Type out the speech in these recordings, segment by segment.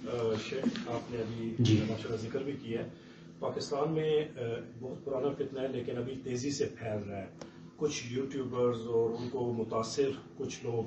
शेख आपने अभी माशाल्लाह जिक्र भी किया है, पाकिस्तान में बहुत पुराना फितना है लेकिन अभी तेजी से फैल रहा है। कुछ यूट्यूबर्स और उनको मुतासिर कुछ लोग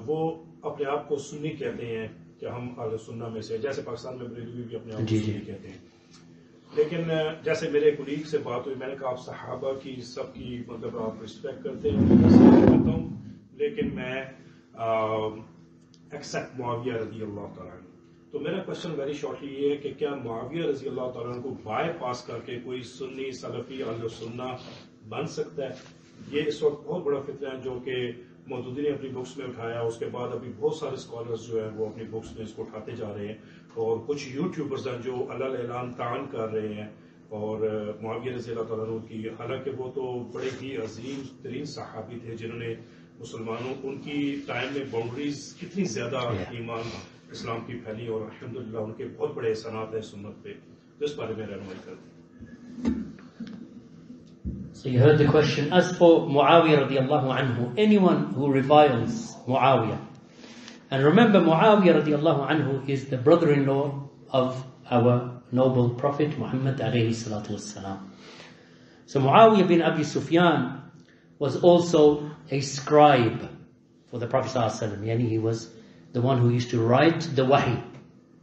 वो अपने आप को सुन्नी कहते हैं कि हम अहले सुन्ना में से, जैसे पाकिस्तान में बरेलवी भी अपने आप को सुन्नी कहते हैं। लेकिन जैसे मेरे कुलीग से बात हुई, मैंने कहा आप सहाबा की सबकी मतलब आप रिस्पेक्ट करते हैं, मैं करता हूँ, लेकिन मैं एक्सेप्ट मुआविया रज़ी अल्लाह तआला अन्हु। तो मेरा क्वेश्चन वेरी शॉर्टली ये है कि क्या मुआविया रज़ी अल्लाह तआला अन्हु को बाय पास करके कोई सुन्नी सलफी अहले सुन्ना बन सकता है? ये इस वक्त बहुत बड़ा फितना है जो कि मौदूदी ने अपनी बुक्स में उठाया। उसके बाद अभी बहुत सारे स्कॉलर्स जो है वो अपनी बुक्स में इसको उठाते जा रहे हैं, और कुछ यूट्यूबर्स हैं जो अलल ऐलान तान कर रहे हैं और मुआविया रज़ी अल्लाह तआला अन्हु की, हालांकि वो तो बड़े ही अजीम तरीन सहाबी थे जिन्होंने मुसलमानों, उनकी टाइम में बाउंड्रीज कितनी ज्यादा ईमान इस्लाम की फैली, और अल्हम्दुलिल्लाह उनके बहुत बड़े एहसानात हैं सुन्नत पे। तो इस बारे में रहनुमाई कर दें। So you heard the question. As for Muawiyyah radiallahu anhu, anyone who reviles Muawiyyah, and remember Muawiyyah radiallahu anhu is the brother-in-law of our noble Prophet Muhammad alayhi salatu wassalam. So Muawiyyah bin Abi Sufyan was also a scribe for the Prophet sallallahu alaihi wasallam. Yani he was the one who used to write the wahi,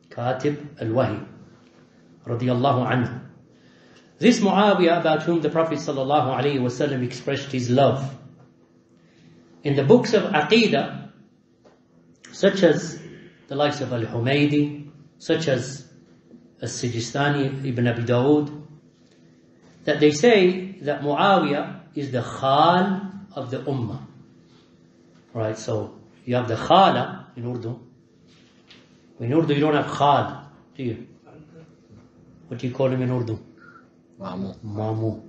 Katib al-Wahi radiallahu anhu. This Muawiyyah, about whom the Prophet ﷺ expressed his love, in the books of Aqidah, such as the likes of Al-Humaydi, such as As-Sijistani Ibn Abi Dawood, that they say that Muawiyyah is the Khal of the Ummah. Right, so you have the Khala in Urdu. In Urdu you don't have Khal, do you? What do you call him in Urdu? Mamu.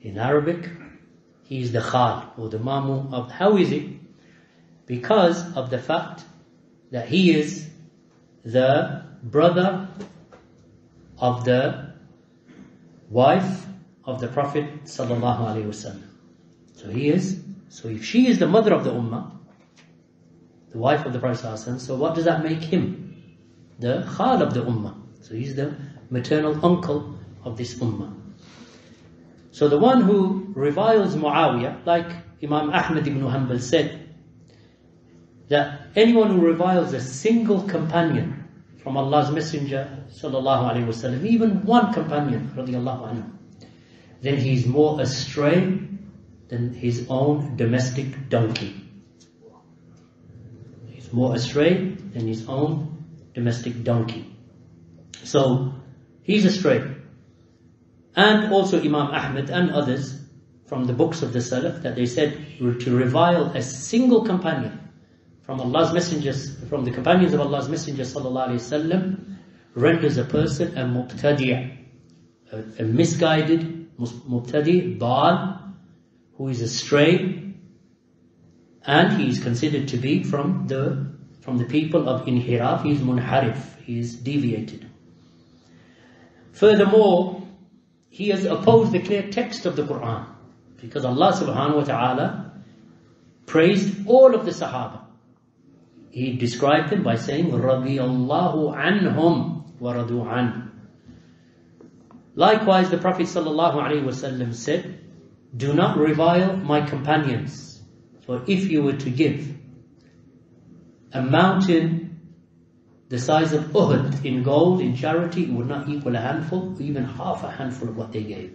In Arabic, he is the Khal, or the Mamu of. How is it? Because of the fact that he is the brother of the wife of the Prophet sallallahu alaihi wasallam. So if she is the mother of the Ummah, the wife of the Prophet sallallahu alaihi wasallam, so what does that make him? The Khal of the Ummah. So he's the maternal uncle of this ummah. So the one who reviles Muawiyyah, like Imam Ahmad ibn Hanbal said, that anyone who reviles a single companion from Allah's Messenger sallallahu alaihi wasallam, even one companion radiyallahu anhu, then he is more astray than his own domestic donkey. He's more astray than his own domestic donkey. So he's astray. And also Imam Ahmad and others from the books of the Salaf, that they said to revile a single companion from Allah's messengers, from the companions of Allah's Messenger sallallahu alaihi wasallam, renders a person a mubtadi', a misguided mubtadi', dal, who is astray, and he is considered to be from the people of inhiraf. He is munharif, he is deviated. Furthermore, he has opposed the clear text of the Quran, because Allah subhanahu wa ta'ala praised all of the Sahaba. He described them by saying, رَضِيَ اللَّهُ عَنْهُمْ وَرَضُوا عَنْهُ. Likewise, the Prophet sallallahu alaihi wasallam said, do not revile my companions, for if you were to give a mountain the size of Uhud in gold, in charity, it would not equal a handful, or even half a handful of what they gave.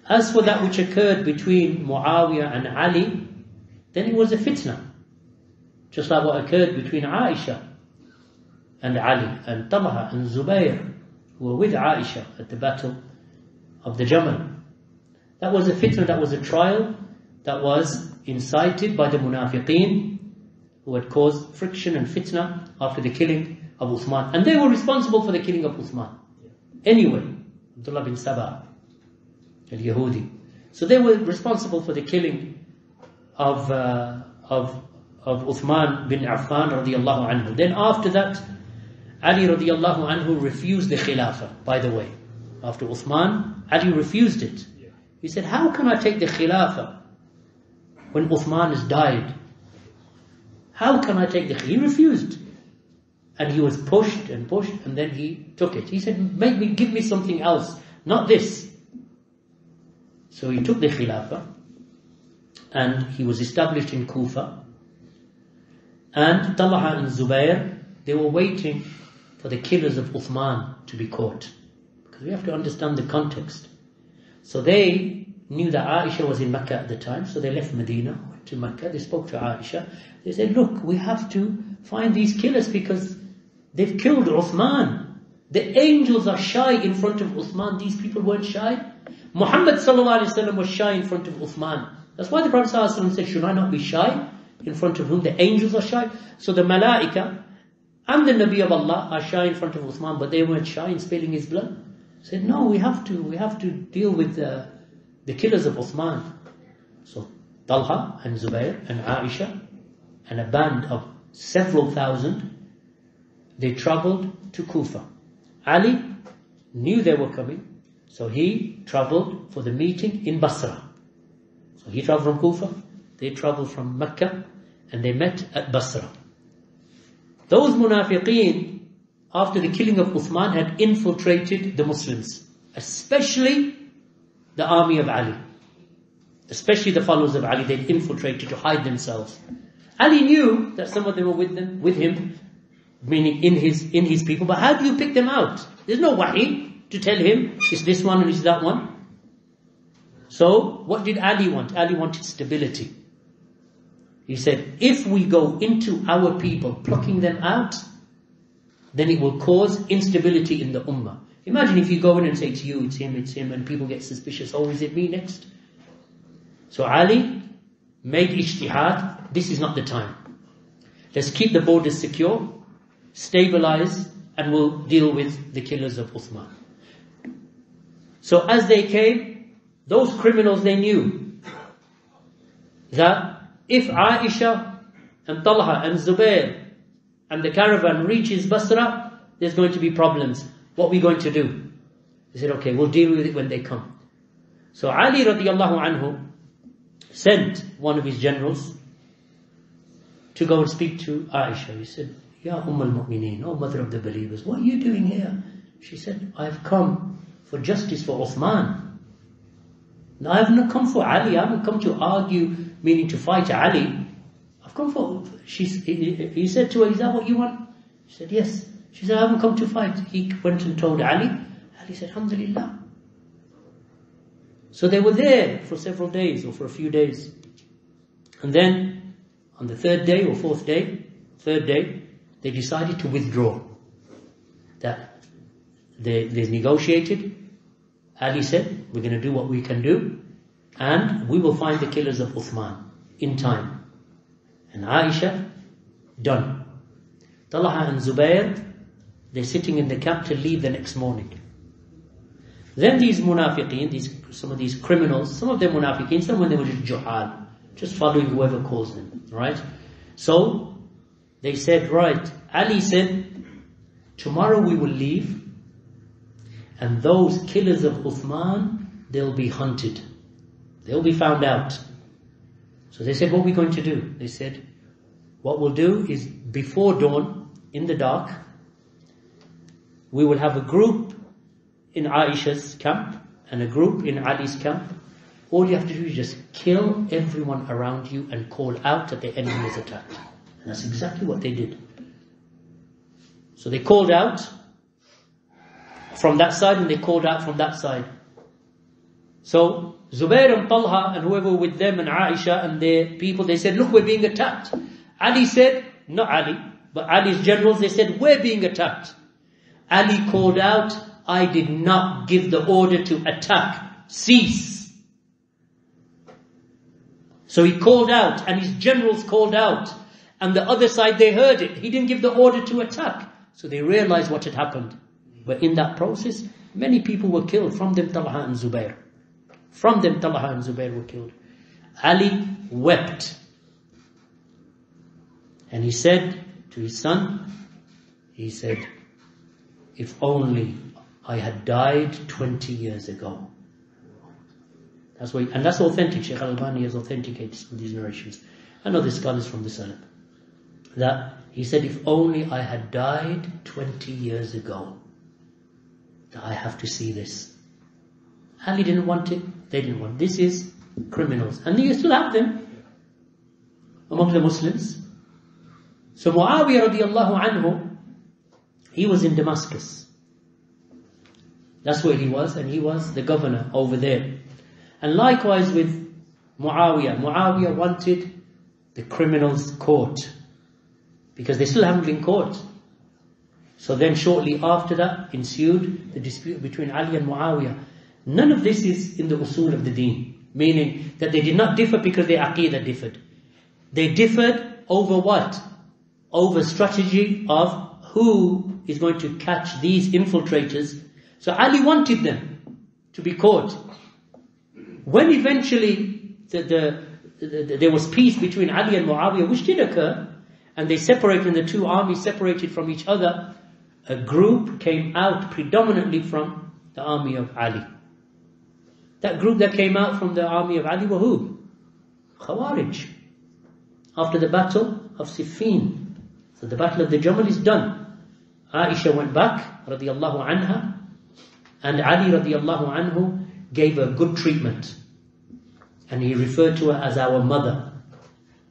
As for that which occurred between Muawiyyah and Ali, then it was a fitna. Just like what occurred between Aisha and Ali, and Talha and Zubayr, who were with Aisha at the battle of the Jamal. That was a fitna, that was a trial, that was incited by the munafiqeen, who had caused friction and fitna after the killing of Uthman. And they were responsible for the killing of Uthman. Anyway, Abdullah bin Sabah, al-Yahudi. So they were responsible for the killing of Uthman bin Affan radiyallahu anhu. Then after that, Ali radiyallahu anhu refused the Khilafah, by the way. After Uthman, Ali refused it. He said, how can I take the Khilafah when Uthman has died? How can I take the Khilafah? He refused. And he was pushed, and then he took it. He said, give me something else, not this. So he took the Khilafah, and he was established in Kufa. And Talha and Zubair, they were waiting for the killers of Uthman to be caught. Because we have to understand the context. So they knew that Aisha was in Mecca at the time, so they left Medina, went to Mecca, they spoke to Aisha. They said, look, we have to find these killers because they've killed Uthman. The angels are shy in front of Uthman. These people weren't shy. Muhammad sallallahu alaihi wasallam was shy in front of Uthman. That's why the Prophet sallallahu alaihi wasallam said, should I not be shy in front of whom the angels are shy? So the Malaika and the Nabi of Allah are shy in front of Uthman, but they weren't shy in spilling his blood. Said, no, we have to deal with the killers of Uthman. So Talha and Zubair and Aisha and a band of several thousand, they travelled to Kufa. Ali knew they were coming, so he travelled for the meeting in Basra. So he travelled from Kufa, they travelled from Mecca, and they met at Basra. Those munafiqeen, after the killing of Uthman, had infiltrated the Muslims, especially the army of Ali, especially the followers of Ali. They'd infiltrated to hide themselves. Ali knew that some of them were with him, meaning in his people. But how do you pick them out? There's no wahi to tell him it's this one and it's that one. So what did Ali want? Ali wanted stability. He said, if we go into our people, plucking them out, then it will cause instability in the ummah. Imagine if you go in and say, it's you, it's him, and people get suspicious. Oh, is it me next? So Ali made ijtihad. This is not the time. Let's keep the borders secure, stabilize, and we'll deal with the killers of Uthman. So as they came, those criminals, they knew that if Aisha and Talha and Zubair and the caravan reaches Basra, there's going to be problems. What are we going to do? They said, okay, we'll deal with it when they come. So Ali radiallahu anhu sent one of his generals to go and speak to Aisha. He said, Ya al-Mu'mineen, oh mother of the believers, what are you doing here? She said, I've come for justice for Uthman. No, I haven't come for Ali. I haven't come to argue, meaning to fight Ali. I've come for... He said to her, is that what you want? She said, yes. She said, I haven't come to fight. He went and told Ali. Ali said, Alhamdulillah. So they were there for several days, or for a few days. And then, on the third day, they decided to withdraw. That they negotiated. Ali said, we're going to do what we can do, and we will find the killers of Uthman in time. And Aisha, done. Talha and Zubair, they're sitting in the camp to leave the next morning. Then these munafiqeen, some of these criminals, some of them munafiqeen, some of them were just juhal, just following whoever calls them, right? So, they said, right, Ali said, tomorrow we will leave, and those killers of Uthman, they'll be hunted. They'll be found out. So they said, what are we going to do? They said, what we'll do is before dawn, in the dark, we will have a group in Aisha's camp and a group in Ali's camp. All you have to do is just kill everyone around you and call out that the enemy is attacked. And that's exactly what they did. So they called out from that side and they called out from that side. So Zubair and Talha and whoever with them and Aisha and their people, they said, look, we're being attacked. Ali said, not Ali, but Ali's generals, they said, we're being attacked. Ali called out, I did not give the order to attack. Cease. So he called out and his generals called out. And the other side, they heard it. He didn't give the order to attack. So they realized what had happened. But in that process, many people were killed. From them, Talha and Zubair. From them, Talha and Zubair were killed. Ali wept. And he said to his son, he said, if only I had died 20 years ago. That's why, and that's authentic. Shaykh Al-Albani has authenticated some of these narrations. And other scholars from the Salaf. That He said, if only I had died 20 years ago, that I have to see this. Ali didn't want it, they didn't want it. This is criminals. And you still have them among the Muslims. So Muawiyyah radiallahu anhu, he was in Damascus. That's where he was, and he was the governor over there. And likewise with Muawiyyah. Muawiyyah wanted the criminals caught, because they still haven't been caught. So then shortly after that ensued the dispute between Ali and Muawiyyah. None of this is in the usul of the deen, meaning that they did not differ because their aqeedah differed. They differed over what? Over strategy of who is going to catch these infiltrators. So Ali wanted them to be caught. When eventually there was peace between Ali and Muawiyyah, which did occur, and they separated, and the two armies separated from each other, a group came out predominantly from the army of Ali. That group that came out from the army of Ali were who? Khawarij. After the battle of Siffin. So the battle of the Jamal is done. Aisha went back, radiallahu anha, and Ali radiallahu anhu gave her good treatment. And he referred to her as our mother.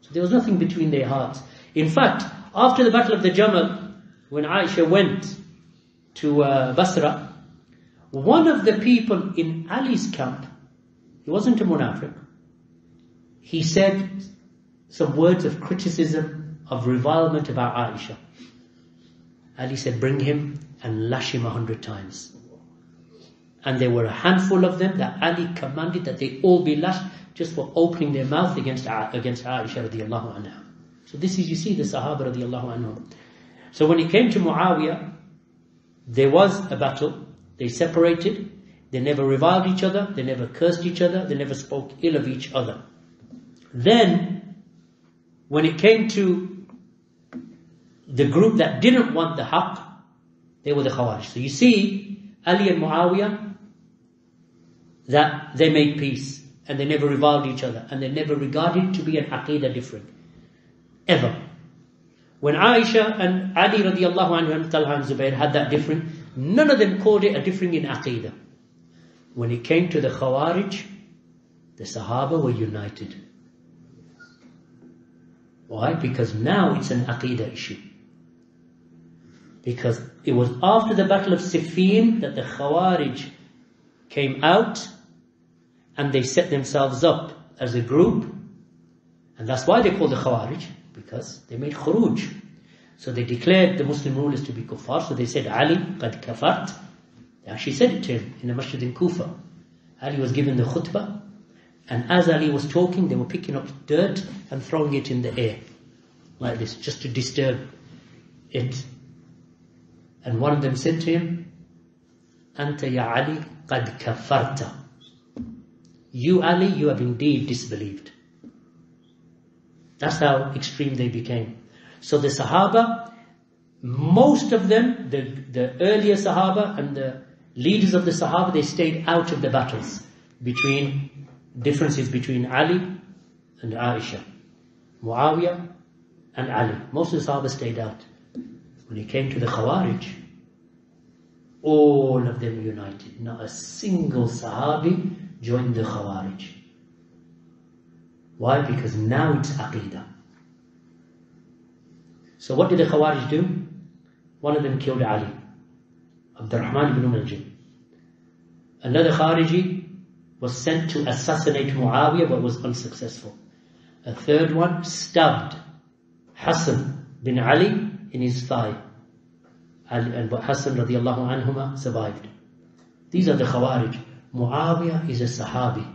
So there was nothing between their hearts. In fact, after the battle of the Jamal, when Aisha went to Basra, one of the people in Ali's camp, he wasn't a munafiq, he said some words of criticism, of revilement about Aisha. Ali said, bring him and lash him 100 times. And there were a handful of them that Ali commanded that they all be lashed just for opening their mouth against Aisha radiallahu anha. So this is, you see, the Sahaba radiallahu anhu. So when it came to Muawiyyah, there was a battle. They separated. They never reviled each other. They never cursed each other. They never spoke ill of each other. Then, when it came to the group that didn't want the haqq, they were the Khawarij. So you see, Ali and Muawiyyah, that they made peace. And they never reviled each other. And they never regarded it to be an aqeedah different. Ever. When Aisha and Ali radiallahu anhu and Talha and Zubair had that different, none of them called it a different in aqeedah. When it came to the Khawarij, the Sahaba were united. Why? Because now it's an aqeedah issue. Because it was after the battle of Siffin that the Khawarij came out and they set themselves up as a group. And that's why they called the Khawarij, because they made khuruj. So they declared the Muslim rulers to be kuffar. So they said, Ali, qad kafart. They actually said it to him in a masjid in Kufa. Ali was given the khutbah. And as Ali was talking, they were picking up dirt and throwing it in the air. Like this, just to disturb it. And one of them said to him, Anta ya Ali, qad kafarta. You, Ali, you have indeed disbelieved. That's how extreme they became. So the Sahaba, most of them, the earlier Sahaba and the leaders of the Sahaba, they stayed out of the battles between differences between Ali and Aisha, Muawiyyah and Ali. Most of the Sahaba stayed out. When it came to the Khawarij, all of them united. Not a single Sahabi joined the Khawarij. Why? Because now it's Aqidah. So what did the Khawarij do? One of them killed Ali, Abdurrahman ibn Muljim. Another Khariji was sent to assassinate Muawiyyah but was unsuccessful. A third one stabbed Hassan bin Ali in his thigh. But Hassan radiallahu anhuma survived. These are the Khawarij. Muawiyyah is a Sahabi.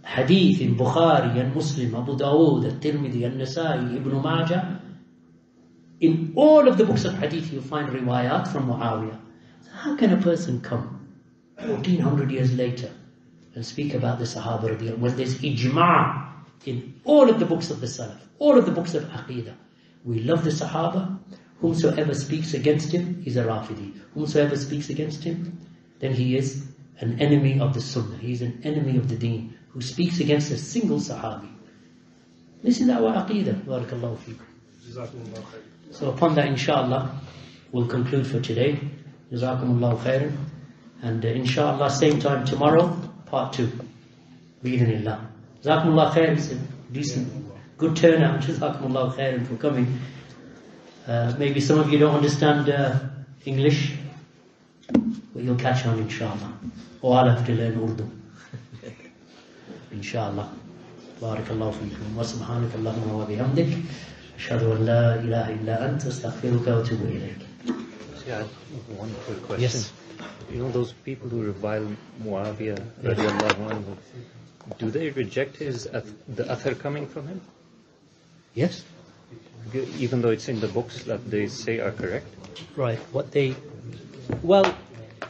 Hadith in Bukhari and Muslim, Abu Dawood, At-Tirmidhi, An-Nasa'i, Ibn Majah. In all of the books of Hadith you'll find riwayat from Muawiyyah. So how can a person come 1400 years later and speak about the Sahaba radiallahu when there's ijma' in all of the books of the Salaf, all of the books of Aqidah? We love the Sahaba. Whomsoever speaks against him is a Rafidi. Whomsoever speaks against him, then he is an enemy of the Sunnah. He is an enemy of the Deen, who speaks against a single Sahabi. This is our Aqidah. Barakallahu feekum. Jazakumullah khair. So upon that, inshallah, we'll conclude for today. Jazakumullahu khairan. And inshallah, same time tomorrow, part 2. Bi-idhnillah. Jazakumullah khair. It's a decent, good turnout. Jazakumullahu khairan for coming. Maybe some of you don't understand English, but you'll catch on inshallah. Or I'll have to learn Urdu. Inshallah. Barakallahu feekum. Wa subhanaka Allahumma wa bihamdik. Ashhadu an la ilaha illa anta astaghfiruka wa atubu ilayk. Yeah, I have one quick question. Yes. You know those people who revile Muawiyyah radiallahu anhu, do they reject the athar coming from him? Yes. Even though it's in the books that they say are correct? Right.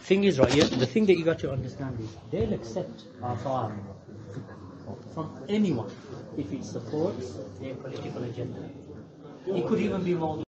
Thing is, right, the thing that you got to understand is they'll accept athar from anyone if it supports their political agenda. It could even be more